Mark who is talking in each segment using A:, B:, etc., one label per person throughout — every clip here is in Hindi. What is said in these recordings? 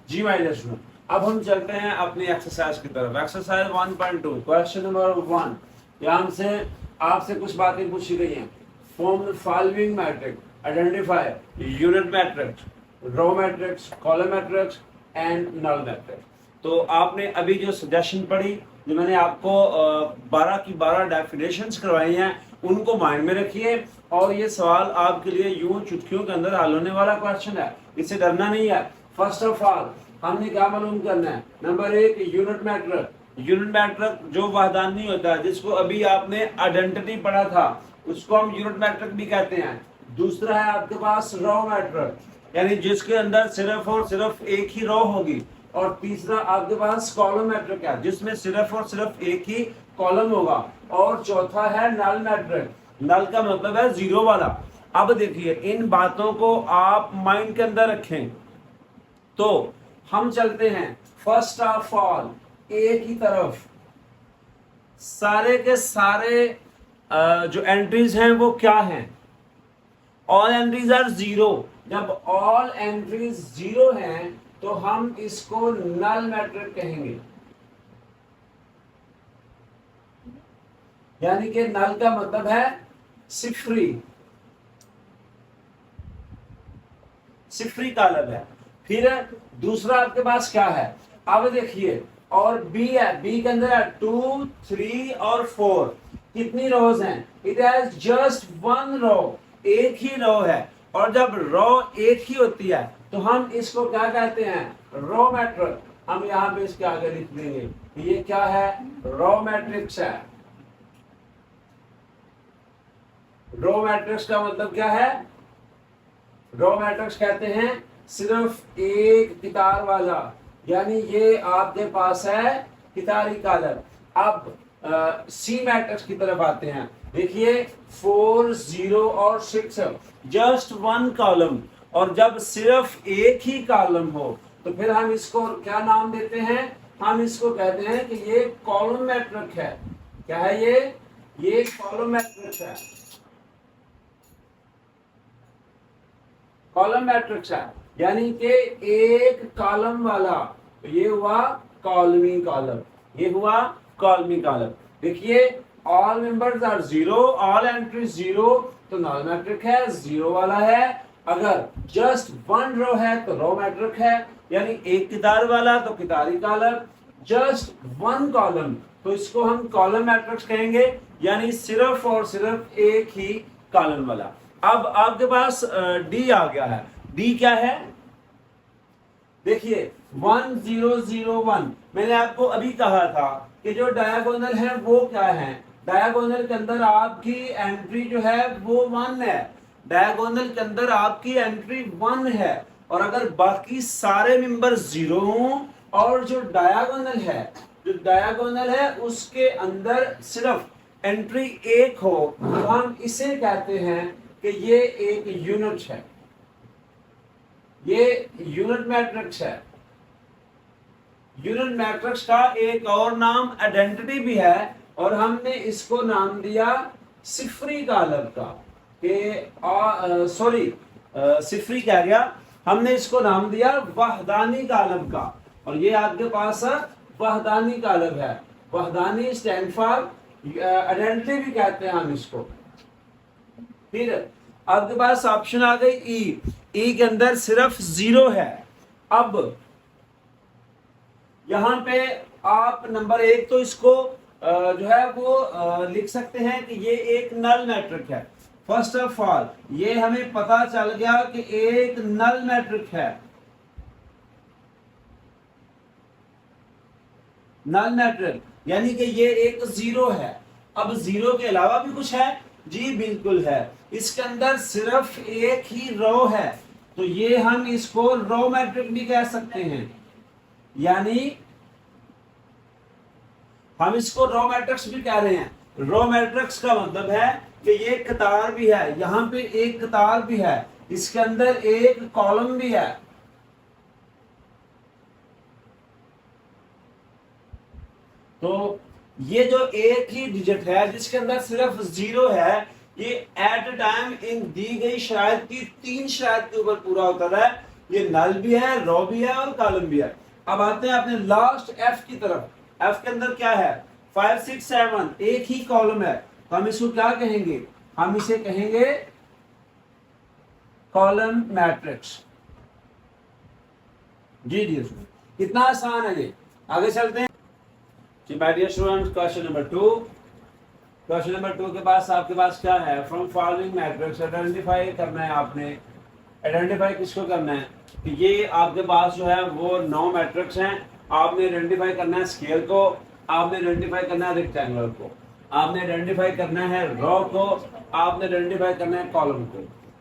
A: जी माइनस वन। अब हम चलते हैं अपनी एक्सरसाइज की तरफ। Exercise 1.2 question number 1। यहाँ से आपसे कुछ बातें पूछी गई हैं। Form the following matrix, identify unit matrix, row matrix, column matrix and null matrix. तो आपने अभी जो सजेशन पढ़ी, जो मैंने आपको 12 की 12 डेफिनेशंस करवाई हैं, उनको माइंड में रखिए। और ये सवाल आपके लिए यूं चुटकियों के अंदर हल होने वाला क्वेश्चन है, इससे डरना नहीं है। फर्स्ट ऑफ ऑल हमने क्या मालूम करना है? Number 1 unit matrix. Unit matrix जो वहदानी होता है, जिसको अभी आपने आइडेंटिटी पढ़ा था, उसको हम यूनिट मैट्रिक भी कहते हैं। दूसरा है आपके पास रो मैट्रिक, यानी जिसके अंदर सिर्फ और सिर्फ एक ही रो होगी। और तीसरा आपके पास कॉलम मैट्रिक है, जिसमें सिर्फ और सिर्फ एक ही कॉलम होगा। और चौथा है नल मैट्रिक। नल का मतलब है जीरो वाला। अब देखिए, इन बातों को आप माइंड के अंदर रखें। तो हम चलते हैं फर्स्ट ऑफ ऑल ए की तरफ। सारे के सारे जो एंट्रीज हैं वो क्या हैं? All entries are zero. जब ऑल एंट्रीज जीरो हैं तो हम इसको नल मैट्रिक कहेंगे। यानी कि नल का मतलब है सिफरी, सिफरी कॉलम है। फिर दूसरा आपके पास क्या है? अब देखिए, और बी है, बी के अंदर है 2, 3 और 4। कितनी रोज हैं? It has just one row, एक ही रो है। और जब रो एक ही होती है तो हम इसको क्या कहते हैं? रो मैट्रिक। हम यहां पे इसके आगे लिख देंगे, ये क्या है? रो मैट्रिक्स है। रो मैट्रिक्स का मतलब क्या है? रो मैट्रिक्स कहते हैं सिर्फ एक कितार वाला, यानी ये आपके पास है कितारी कॉलम। अब सी मैट्रिक्स की तरफ आते हैं। देखिए 4, 0 और 6, जस्ट वन कॉलम। और जब सिर्फ एक ही कॉलम हो तो फिर हम इसको क्या नाम देते हैं? हम इसको कहते हैं कि ये कॉलम मैट्रिक है। क्या है ये कॉलम मैट्रिक्स है। कॉलम मैट्रिक्स है, यानी कि एक कॉलम वाला। तो ये हुआ कॉलमी कॉलम, ये हुआ कॉलमी कॉलम। देखिए all members are zero, all entries zero, तो नल मैट्रिक है, जीरो वाला है। अगर जस्ट वन रो है तो रो मैट्रिक है, यानी एक कितार वाला तो कितारी कॉलम। जस्ट वन कॉलम तो इसको हम कॉलम मैट्रिक्स कहेंगे, यानी सिर्फ और सिर्फ एक ही कॉलम वाला। अब आपके पास डी आ गया है। डी क्या है? देखिए 1, 0, 0, 1। मैंने आपको अभी कहा था कि जो डायगोनल है वो क्या है? डायगोनल के अंदर आपकी एंट्री जो है वो 1 है। डायगोनल के अंदर आपकी एंट्री 1 है। और अगर बाकी सारे मेंबर 0 हों और जो डायगोनल है उसके अंदर सिर्फ एंट्री 1 हो, तो हम इसे कहते हैं कि ये एक यूनिट है, ये यूनिट मैट्रिक्स है। यूनिट मैट्रिक्स का एक और नाम आइडेंटिटी भी है, और हमने इसको नाम दिया सिफरी कॉलम का। सिफरी कह गया, हमने इसको नाम दिया वहदानी कॉलम का। और ये आपके पास वहदानी कॉलम है। वहदानी स्टैंड फॉर आइडेंटिटी भी कहते हैं हम इसको। फिर आपके पास ऑप्शन आ गई ई। ई के अंदर सिर्फ 0 है। अब यहां पे आप नंबर 1 तो इसको जो है वो लिख सकते हैं कि ये एक नल मैट्रिक है। फर्स्ट ऑफ ऑल ये हमें पता चल गया कि एक नल मैट्रिक है। नल मैट्रिक यानी कि ये एक 0 है। अब 0 के अलावा भी कुछ है? जी बिल्कुल है। इसके अंदर सिर्फ एक ही रो है, तो ये हम इसको रो मैट्रिक भी कह सकते हैं। यानी हम इसको रो मैट्रिक्स भी कह रहे हैं। रो मैट्रिक्स का मतलब है कि ये कतार भी है, यहां पे एक कतार भी है, इसके अंदर एक कॉलम भी है। तो ये जो एक ही डिजिट है जिसके अंदर सिर्फ 0 है, ये एट अ टाइम इन दी गई शराइत की 3 शराइत के ऊपर पूरा होता है। ये नल भी है, रो भी है और कॉलम भी है। अब आते हैं अपने लास्ट एफ की तरफ। एफ के अंदर क्या है? 5 6 7 एक ही कॉलम है, तो हम इसको क्या कहेंगे? हम इसे कहेंगे कॉलम मैट्रिक्स। जी जी, कितना आसान है ये। आगे चलते हैं जी my dear students. Question number 2। Question number 2 के पास आपके पास क्या है? फ्रॉम फॉलोइंग मैट्रिक्स आइडेंटिफाई करना है आपने। आइडेंटिफाई किसको करना है? कि ये आपके पास जो है वो 9 मैट्रिक्स हैं। आपने आइडेंटिफाई करना है स्केल को, आपने आइडेंटिफाई करना है रेक्टेंगुलर को, आपने आइडेंटिफाई करना है रो को, आपने आइडेंटिफाई करना है कॉलम को,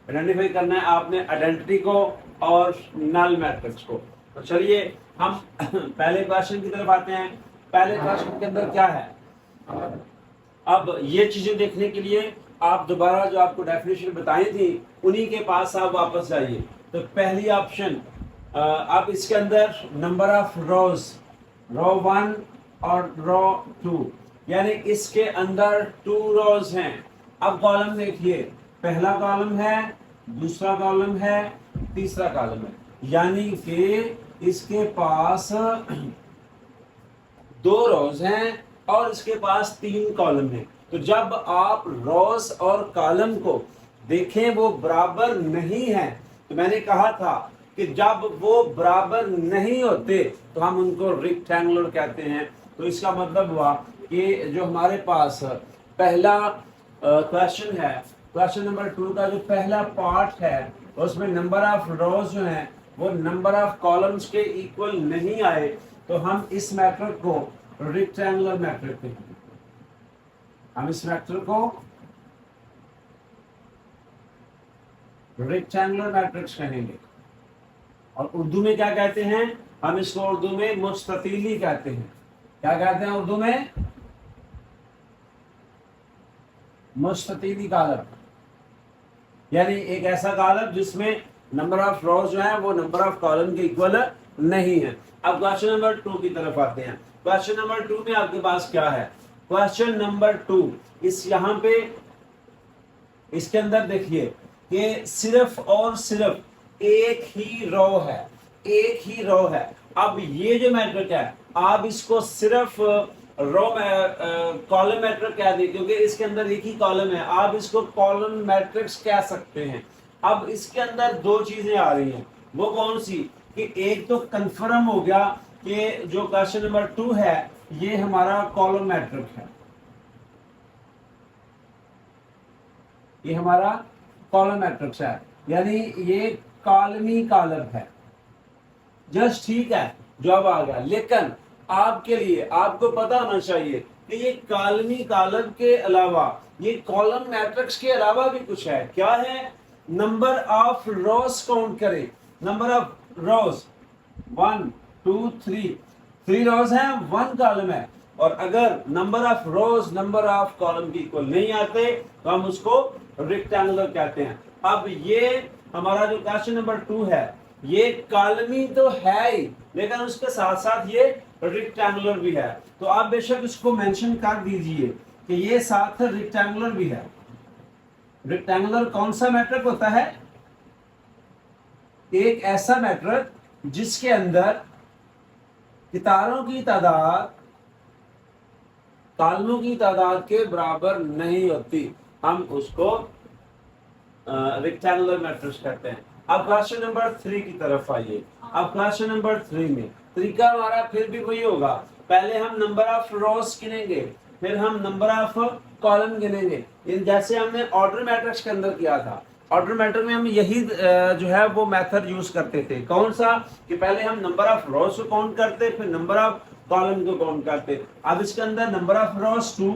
A: आइडेंटिफाई करना है आपने आइडेंटिटी को और नल मैट्रिक्स को। तो चलिए हम पहले क्वेश्चन की तरफ आते हैं। पहले क्वेश्चन के अंदर क्या है? अब ये चीजें देखने के लिए आप दोबारा जो आपको डेफिनेशन बताई थी उन्हीं के पास आप वापस जाइए। तो पहली ऑप्शन, आप इसके अंदर नंबर ऑफ रोज, रो 1 और रो 2, यानी इसके अंदर 2 रोज हैं। अब कॉलम देखिए, पहला कॉलम है, दूसरा कॉलम है, तीसरा कॉलम है, यानी कि इसके पास 2 रोज हैं और इसके पास 3 कॉलम हैं। तो जब आप रोज और कॉलम को देखें वो बराबर नहीं है, तो मैंने कहा था कि जब वो बराबर नहीं होते तो हम उनको रेक्टेंगुलर कहते हैं। तो इसका मतलब हुआ कि जो हमारे पास पहला क्वेश्चन है, क्वेश्चन नंबर 2 का जो पहला पार्ट है उसमें नंबर ऑफ रोज जो हैं वो नंबर ऑफ कॉलम्स के इक्वल नहीं आए, तो हम इस मैट्रिक्स को रेक्टेंगुलर मैट्रिक्स कहेंगे। हम इस मैट्रिक्स को रेक्टेंगुलर मैट्रिक्स कहेंगे। और उर्दू में क्या कहते हैं? हम इसको उर्दू में मुस्ततीली कहते हैं। क्या कहते हैं उर्दू में? मुस्ततीली कॉलम, यानी एक ऐसा कॉलम जिसमें नंबर ऑफ रोज जो है वो नंबर ऑफ कॉलम के इक्वल नहीं है। अब क्वेश्चन नंबर 2 की तरफ आते हैं। क्वेश्चन नंबर 2 में आपके पास क्या है? क्वेश्चन नंबर 2 इस यहाँ पे इसके अंदर देखिए कि सिर्फ और सिर्फ एक ही रो है, एक ही रो है। अब ये जो मैट्रिक्स है आप इसको सिर्फ रो कॉलम मैट्रिक्स कह दें, क्योंकि इसके अंदर एक ही कॉलम है, आप इसको कॉलम मैट्रिक्स कह सकते हैं। अब इसके अंदर 2 चीजें आ रही हैं, वो कौन सी? कि एक तो कंफर्म हो गया कि जो क्वेश्चन नंबर 2 है ये हमारा कॉलम मैट्रिक्स है, ये हमारा कॉलम मैट्रिक्स है, यानी ये कॉलमी कॉलम है। जस्ट ठीक है, जवाब आ गया। लेकिन आपके लिए आपको पता होना चाहिए कि ये कॉलमी कॉलम के अलावा ये कॉलम मैट्रिक्स के अलावा भी कुछ है। क्या है? नंबर ऑफ रोज काउंट करें। नंबर ऑफ रोज 1 2 3 रोज हैं, 1 कॉलम है। और अगर number of rows number of column की इक्वल नहीं आते तो हम उसको रेक्टेंगुलर कहते हैं। अब ये हमारा जो क्वेश्चन नंबर 2 है ये कॉलमी तो है ही, लेकिन उसके साथ साथ ये रेक्टेंगुलर भी है। तो आप बेशक इसको मेंशन कर दीजिए कि ये साथ रेक्टेंगुलर भी है। रेक्टेंगुलर कौन सा मैट्रिक होता है? एक ऐसा मैट्रिक जिसके अंदर कितारों की तादाद कॉलमों की तादाद के बराबर नहीं होती, हम उसको रेक्टेंगुलर मैट्रिक्स कहते हैं। अब क्वेश्चन नंबर 3 की तरफ आइए। अब क्वेश्चन नंबर 3 में तरीका हमारा फिर भी वही होगा, पहले हम नंबर ऑफ रोज गिनेंगे, फिर हम नंबर ऑफ कॉलम गिनेंगे, जैसे हमने ऑर्डर मैट्रिक्स के अंदर किया था। ऑर्डर मैट्रिक्स में हम यही जो है वो मेथड यूज करते थे। कौन सा? कि पहले हम नंबर ऑफ रोज को काउंट करते, फिर नंबर ऑफ कॉलम को काउंट करते। अब इसके अंदर नंबर ऑफ रोज 2,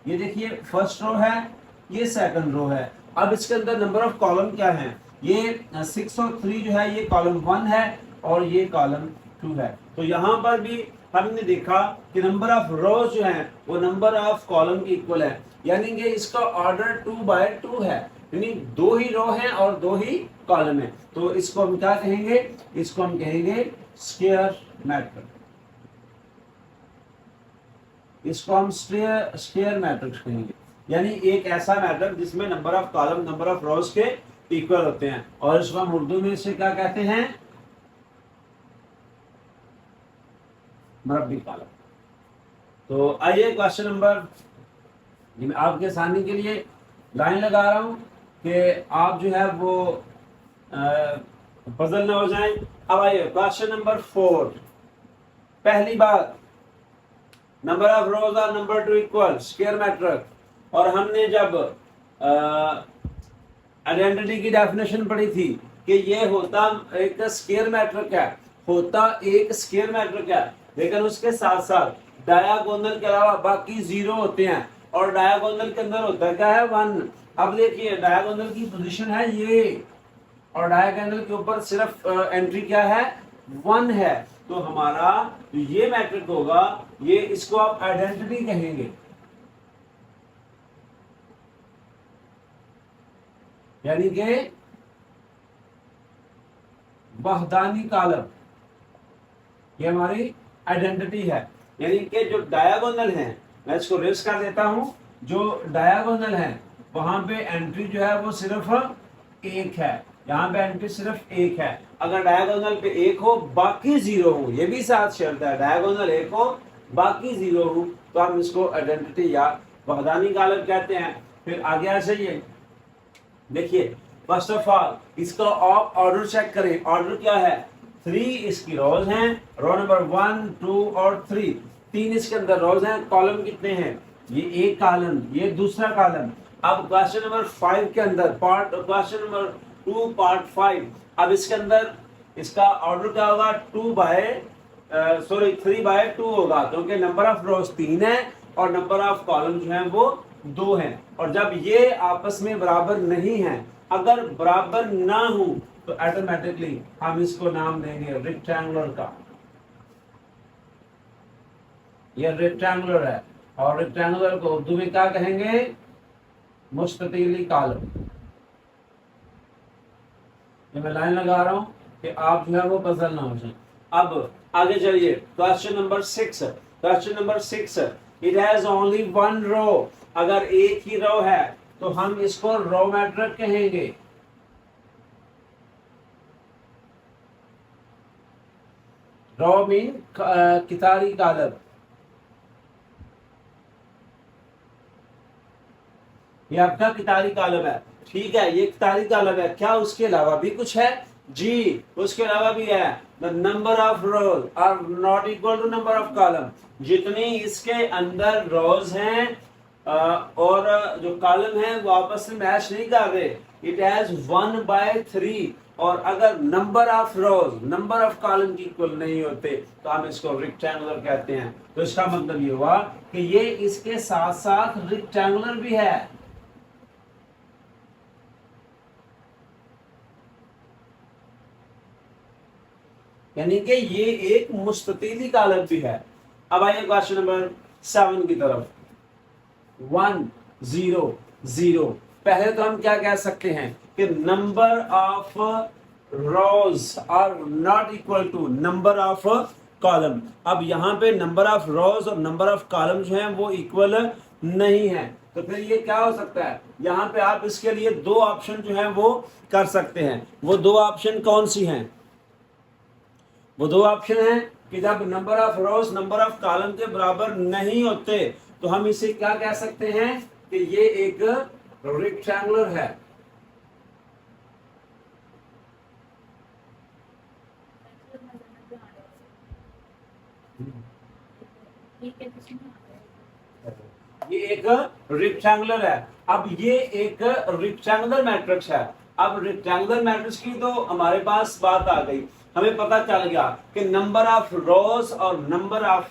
A: ये देखिए फर्स्ट रो है, ये सेकंड रो है। अब इसके अंदर नंबर ऑफ कॉलम क्या है? ये 6 और 3 जो है ये कॉलम 1 है और ये कॉलम 2 है। तो यहाँ पर भी हमने देखा कि नंबर ऑफ रोज जो है वो नंबर ऑफ कॉलम के इक्वल है, यानी कि इसका ऑर्डर 2/2 है, यानी 2 ही रो हैं और 2 ही कॉलम है। तो इसको हम क्या कहेंगे? इसको हम कहेंगे स्क्वायर मैट्रिक्स। इसको हम स्क्वायर मैट्रिक्स कहेंगे, यानी एक ऐसा मैट्रिक्स जिसमें number of column number of रोज के इक्वल होते हैं, और इसको हम उर्दू में से क्या कहते हैं? मरबी कॉलम। तो आइए क्वेश्चन नंबर, मैं आपके आसानी के लिए लाइन लगा रहा हूं कि आप जो है वो पजल ना हो जाएं। अब आइए क्वेश्चन नंबर 4। पहली बात, number of rows are number to equal square matrix, और हमने जब आइडेंटिटी की डेफिनेशन पढ़ी थी कि ये होता एक स्क्वायर मैट्रिक है, होता एक स्क्वायर मैट्रिक है, लेकिन उसके साथ साथ डायगोनल के अलावा बाकी जीरो होते हैं, और डायगोनल के अंदर होता क्या है 1। अब देखिए डायगोनल की पोजीशन है ये, और डायगोनल के ऊपर सिर्फ एंट्री क्या है 1 है। तो हमारा जो ये मैट्रिक होगा, ये इसको आप आइडेंटिटी कहेंगे, यानी कि वहदानी कॉलम, ये हमारी आइडेंटिटी है। यानी कि जो डायगोनल है, मैं इसको रेस कर देता हूं, जो डायगोनल है वहां पे एंट्री जो है वो सिर्फ एक है, यहाँ पे एंट्री सिर्फ एक है। अगर डायगोनल पे एक हो बाकी जीरो हो, ये भी साथ शर्त है, डायगोनल एक हो बाकी जीरो हो, तो हम इसको आइडेंटिटी या वहदानी कॉलम कहते हैं। फिर आगे आ जाइए, देखिए फर्स्ट ऑफ ऑल इसका आप ऑर्डर चेक करें। ऑर्डर क्या है, 3 इसकी रोज हैं, रो नंबर 1, 2 और 3, 3 इसके अंदर रोज हैं। कॉलम कितने हैं, ये एक कॉलम, ये दूसरा कॉलम। अब क्वेश्चन नंबर 5 के अंदर पार्ट, क्वेश्चन नंबर 2 पार्ट 5, अब इसके अंदर इसका ऑर्डर क्या होगा, 3/2 होगा, क्योंकि नंबर ऑफ रोज 3 है और नंबर ऑफ कॉलम जो है वो 2 हैं। और जब ये आपस में बराबर नहीं है, अगर बराबर ना हो, तो ऑटोमेटिकली हम इसको नाम देंगे रेक्टेंगुलर का। ये रेक्टेंगुलर है, और रेक्टेंगुलर को उर्दू में क्या कहेंगे, मुस्ततीली कॉलम। ये मैं लाइन लगा रहा हूं कि आप जो है वो पजल ना हो जाए। अब आगे चलिए question number 6। Question number 6, it has only 1 रो। अगर एक ही रो है तो हम इसको रो मैट्रिक कहेंगे। रो मीन कितारी कॉलम। ये आपका कितारी कॉलम है, ठीक है, ये कितारी कॉलम है। क्या उसके अलावा भी कुछ है, जी उसके अलावा भी है। The number of rows are not equal to number of column. जितनी इसके अंदर रोज हैं और जो कॉलम है वो आपस में मैच नहीं कर रहे, इट हैज 1/3। और अगर number of rows number of column की इक्वल नहीं होते, तो हम इसको रेक्टेंगुलर कहते हैं। तो इसका मतलब ये हुआ कि ये इसके साथ साथ रेक्टेंगुलर भी है। यानी कि ये एक मुस्ततीली कॉलम भी है। अब आइए क्वेश्चन नंबर 7 की तरफ। 1 0 0। पहले तो हम क्या कह सकते हैं कि number of rows are not equal to number of column. अब यहाँ पे नंबर ऑफ रोज और नंबर ऑफ कॉलम जो है वो इक्वल नहीं है, तो फिर ये क्या हो सकता है, यहाँ पे आप इसके लिए 2 ऑप्शन जो है वो कर सकते हैं। वो 2 ऑप्शन कौन सी हैं, वो 2 ऑप्शन हैं कि जब number of rows number of column के बराबर नहीं होते, तो हम इसे क्या कह सकते हैं कि ये एक रेक्टेंगुलर है। ये एक रेक्टेंगुलर है। अब ये एक रेक्टेंगुलर मैट्रिक्स है। अब रेक्टेंगुलर मैट्रिक्स की तो हमारे पास बात आ गई, हमें पता चल गया कि नंबर ऑफ रोज और नंबर ऑफ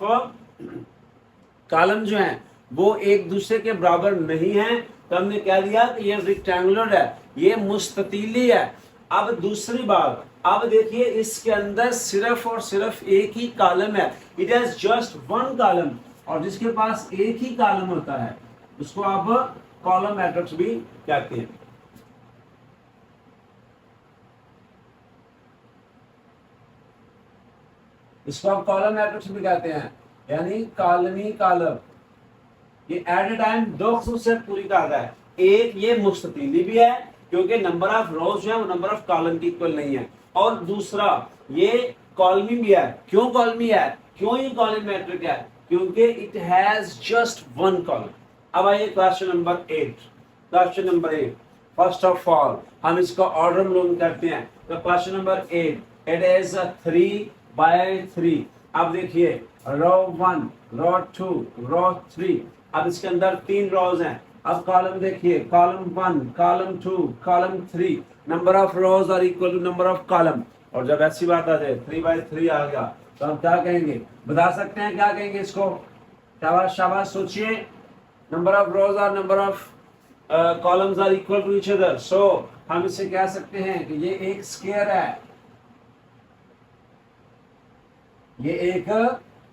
A: कॉलम जो हैं वो एक दूसरे के बराबर नहीं हैं, तो हमने कह दिया कि ये रेक्टेंगुलर है, ये मुस्ततीली है। अब दूसरी बात, अब देखिए इसके अंदर सिर्फ और सिर्फ एक ही कॉलम है, इट हैज जस्ट 1 कॉलम, और जिसके पास एक ही कॉलम होता है उसको आप कॉलम मैट्रिक्स भी कहते हैं। इसको आप कॉलम मैट्रिक्स भी कहते हैं, यानी कॉलमी कॉलम। ये एट ए टाइम 2 खसूसियत पूरी करता है। एक, ये मुस्ततीली भी है क्योंकि नंबर ऑफ रोज जो है वो नंबर ऑफ कॉलम की इक्वल नहीं है, और दूसरा ये कॉलमी भी है। क्यों कॉलमी है, क्यों ये कॉलम मैट्रिक है? क्योंकि it has just one column. अब आइए question number 8। Question number 8, first of all हम इसका ऑर्डर मालूम करते हैं। तो क्वेश्चन नंबर 8, इट इज 3/3। अब देखिए रो 1, रो 2, रो 3। अब इसके अंदर 3 रोज हैं। अब कॉलम देखिए, column 1, column 2, column 3। Number of rows are equal to number of column. और जब ऐसी बात आ जाए 3/3 आ गया तो हम क्या कहेंगे? बता सकते हैं क्या कहेंगे इसको? शाबाश शाबाश, सोचिए। Number of rows are number of columns are equal to each other, so हम इसे कह सकते हैं कि ये एक स्क्वायर है। ये एक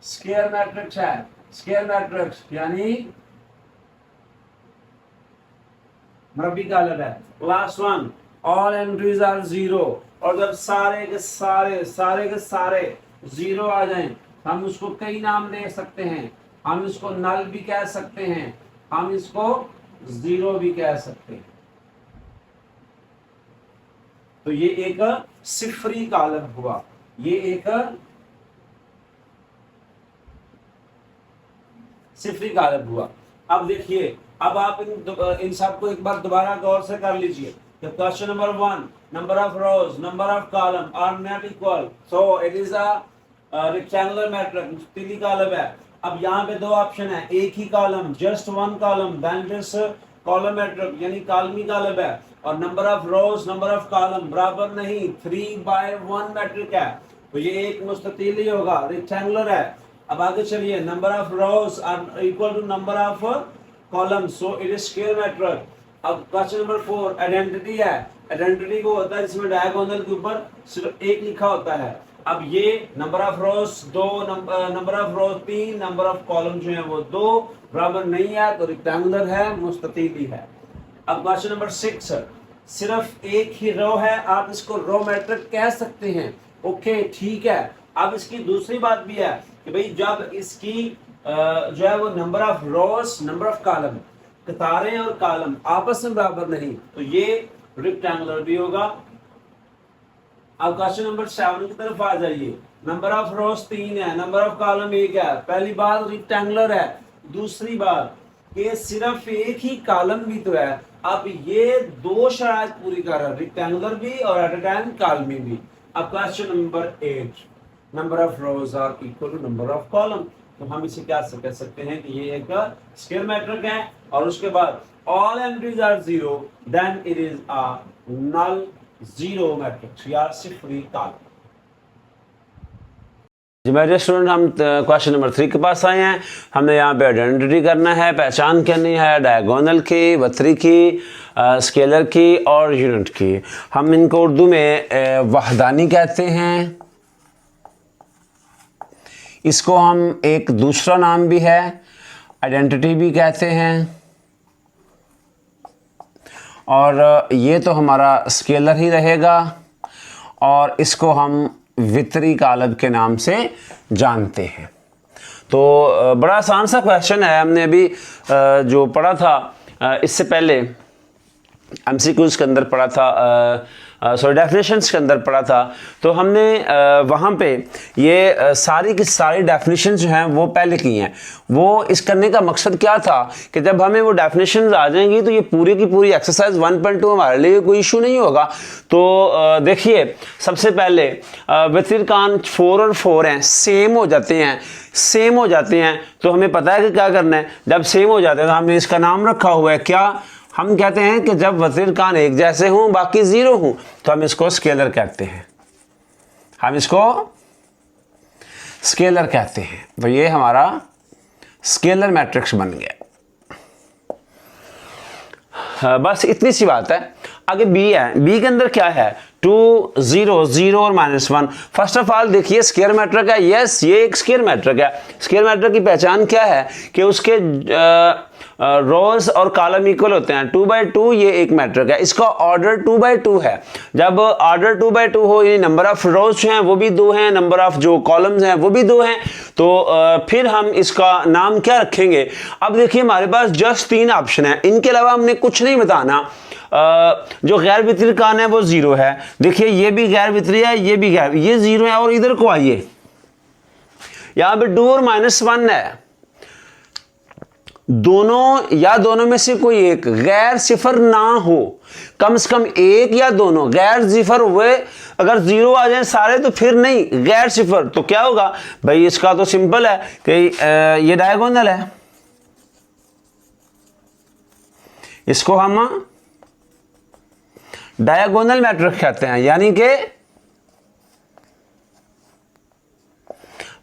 A: स्क्वायर मैट्रिक्स है। स्क्वायर मैट्रिक्स यानी मरबी कॉलम है। Last one, all entries are 0। और जब सारे के सारे जीरो आ जाएं, हम उसको कई नाम दे सकते हैं। हम इसको नल भी कह सकते हैं, हम इसको जीरो भी कह सकते हैं। तो ये एक सिफरी कॉलम हुआ, ये एक सिफरी कॉलम हुआ। अब देखिए, अब आप इन सबको एक बार दोबारा गौर से कर लीजिए। Question number 1, number of rows, number of column are not equal, so it is a rectangular matrix, तीली कॉलम है। अब यहाँ पे दो ऑप्शन है, एक ही column, just one column, then this column matrix यानी कॉलमी कॉलम है। और number of rows, number of column बराबर नहीं, 3/1 मैट्रिक है। तो ये एक मुस्ततील ही होगा, रेक्टेंगुलर है। अब आगे चलिए, number of rows are equal to number of column, so it is square matrix. अब क्वेश्चन नंबर 4, आइडेंटिटी है। आइडेंटिटी को होता है जिसमें डायगोनल के ऊपर सिर्फ एक लिखा होता है। अब ये number of rose 2, number of rose 3, number of column जो है वो 2 बराबर नहीं है, तो रेक्टेंगुलर है, मुस्ततील ही है। अब क्वेश्चन नंबर 6, सिर्फ एक ही रो है, आप इसको रो मैट्रिक कह सकते हैं। ओके ठीक है। अब इसकी दूसरी बात भी है कि भाई जब इसकी जो है वो number of rows, number of column, कतारें और कॉलम आपस में बराबर नहीं, तो ये रेक्टेंगुलर भी होगा। अब क्वेश्चन नंबर 7 की तरफ आ जाइए। नंबर ऑफ रोज 3 है, नंबर ऑफ कॉलम 1 है। पहली बात रेक्टेंगुलर है, दूसरी बात कि सिर्फ एक ही कॉलम भी तो है। अब ये दो शराइत पूरी कर रहा है, रेक्टेंगुलर भी और एट अ टाइम कॉलमी भी। अब question number 8, number of rows are equal to number of column, तो हम इसे क्या कह सकते हैं कि ये एक स्क्वायर मैट्रिक है। और उसके बाद all entries are 0, then it is a null zero matrix या सिफरी कॉलम। जी मेरे स्टूडेंट, हम क्वेश्चन नंबर 3 के पास आए हैं। हमने यहाँ पे आइडेंटिटी करना है, पहचान करनी है डायगोनल की, वक्री की, स्केलर की और यूनिट की। हम इनको उर्दू में वहदानी कहते हैं। इसको हम एक दूसरा नाम भी है आइडेंटिटी भी कहते हैं। और ये तो हमारा स्केलर ही रहेगा और इसको हम वितरी कॉलम के नाम से जानते हैं। तो बड़ा आसान सा क्वेश्चन है। हमने अभी जो पढ़ा था इससे पहले एमसीक्यूज़ के अंदर पढ़ा था, सॉरी डेफिनेशंस के अंदर पढ़ा था। तो हमने वहाँ पे ये सारी की सारी डेफिनेशंस जो हैं वो पहले की हैं। वो इस करने का मकसद क्या था कि जब हमें वो डेफिनेशंस आ जाएंगी तो ये पूरी की पूरी एक्सरसाइज 1.2 हमारे लिए कोई इशू नहीं होगा। तो देखिए, सबसे पहले व्यतिरिकान 4 और 4 हैं, सेम हो जाते हैं, सेम हो जाते हैं। तो हमें पता है कि क्या करना है। जब सेम हो जाते हैं तो हमने इसका नाम रखा हुआ है क्या? हम कहते हैं कि जब वज़ीरकान एक जैसे हों बाकी 0 हों तो हम इसको स्केलर कहते हैं, हम इसको स्केलर कहते हैं। तो ये हमारा स्केलर मैट्रिक्स बन गया। बस इतनी सी बात है। आगे बी है, बी के अंदर क्या है? 2, 0, 0 और -1। फर्स्ट ऑफ ऑल देखिए स्क्वायर मैट्रिक है। यस, ये एक स्क्वायर मैट्रिक है। स्क्वायर मैट्रिक की पहचान क्या है कि उसके रोज और कॉलम इक्वल होते हैं। 2/2 ये एक मैट्रिक है, इसका ऑर्डर 2/2 है। जब ऑर्डर 2/2 हो, यानी नंबर ऑफ रोज जो हैं वो भी 2 हैं, नंबर ऑफ जो कॉलम्स हैं वो भी 2 हैं, तो फिर हम इसका नाम क्या रखेंगे? अब देखिए हमारे पास जस्ट 3 ऑप्शन है, इनके अलावा हमने कुछ नहीं बताना। जो गैर वितरी कान है वो 0 है। देखिए ये भी गैर वितरी है, ये भी गैर, ये 0 है। और इधर को आइए, यहां पे 2 और -1 है, दोनों या दोनों में से कोई एक गैर सिफर ना हो, कम से कम एक या दोनों गैर सिफर हुए। अगर 0 आ जाए सारे तो फिर नहीं, गैर सिफर तो क्या होगा भाई, इसका तो सिंपल है कि ये डायगोनल है, इसको हम डायगोनल मैट्रिक्स कहते हैं, यानी कि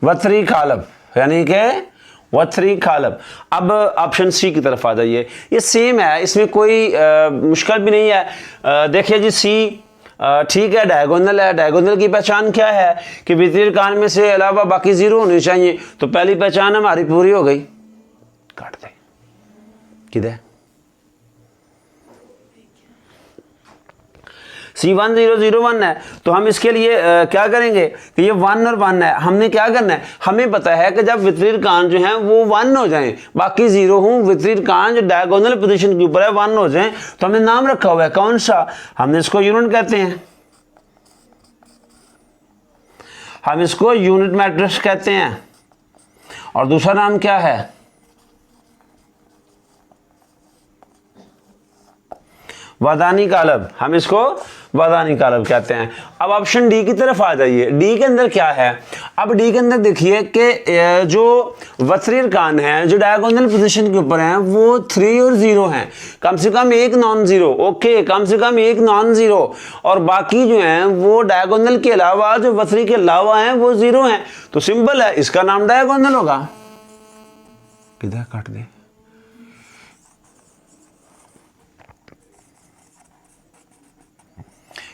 A: वथरी खालब, यानी कि वथरी खालब। अब ऑप्शन सी की तरफ आ जाइए, ये सेम है, इसमें कोई मुश्किल भी नहीं है। देखिए जी सी ठीक है, डायगोनल है। डायगोनल की पहचान क्या है कि वितरीय कान में से अलावा बाकी 0 होनी चाहिए, तो पहली पहचान हमारी पूरी हो गई। काट दे, किधर C1001 है, तो हम इसके लिए क्या करेंगे कि ये 1 और 1 है, हमने क्या करना है, हमें पता है कि जब वितरित कान जो है वो 1 हो जाएं, बाकी 0 हों, वितरित कान जो डायगोनल पोजीशन के ऊपर है 1 हो जाएं, तो हमने नाम रखा हुआ है कौन सा, हमने इसको यूनिट कहते हैं, हम इसको यूनिट मैट्रिक्स कहते हैं। और दूसरा नाम क्या है, वादानी कालब, हम इसको वादानी कालब कहते हैं। अब ऑप्शन डी की तरफ आ जाइए, डी के अंदर क्या है। अब डी के अंदर देखिए कि जो वथरी कान है जो डायगोनल पोजीशन के ऊपर हैं वो 3 और 0 हैं, कम से कम एक नॉन जीरो, ओके कम से कम एक नॉन जीरो, और बाकी जो हैं वो डायगोनल के अलावा, जो वथरी के अलावा हैं वो 0 हैं, तो सिंपल है, इसका नाम डायगोनल होगा। किधर काट दे,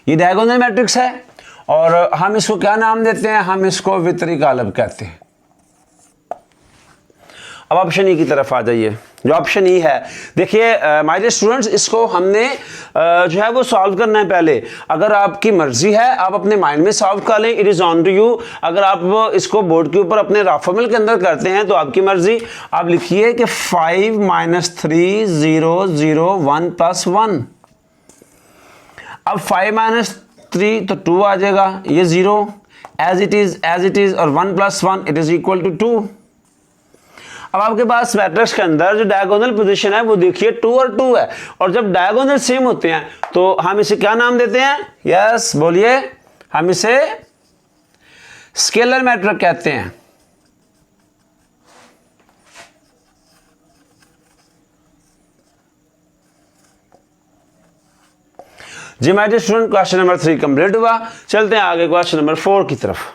A: ये डायगोनल मैट्रिक्स है और हम इसको क्या नाम देते हैं, हम इसको वितरी कालब कहते हैं। अब ऑप्शन ई की तरफ आ जाइए, जो ऑप्शन ई है, देखिए माय डियर स्टूडेंट्स, इसको हमने जो है वो सॉल्व करना है पहले। अगर आपकी मर्जी है आप अपने माइंड में सॉल्व कर लें, it is on to you. अगर आप इसको बोर्ड के ऊपर अपने राफमिल के अंदर करते हैं तो आपकी मर्जी। आप लिखिए कि 5 - 3 0 0 1 + 1। अब 5 - 3 तो 2 आ जाएगा, ये 0 एज इट इज, और 1 + 1 इट इज इक्वल टू 2। अब आपके पास मैट्रिक्स के अंदर जो डायगोनल पोजीशन है वो देखिए 2 और 2 है, और जब डायगोनल सेम होते हैं तो हम इसे क्या नाम देते हैं, यस बोलिए, हम इसे स्केलर मैट्रिक्स कहते हैं। जी my dear student, question number 3 complete हुआ। चलते हैं आगे क्वेश्चन नंबर 4 की तरफ।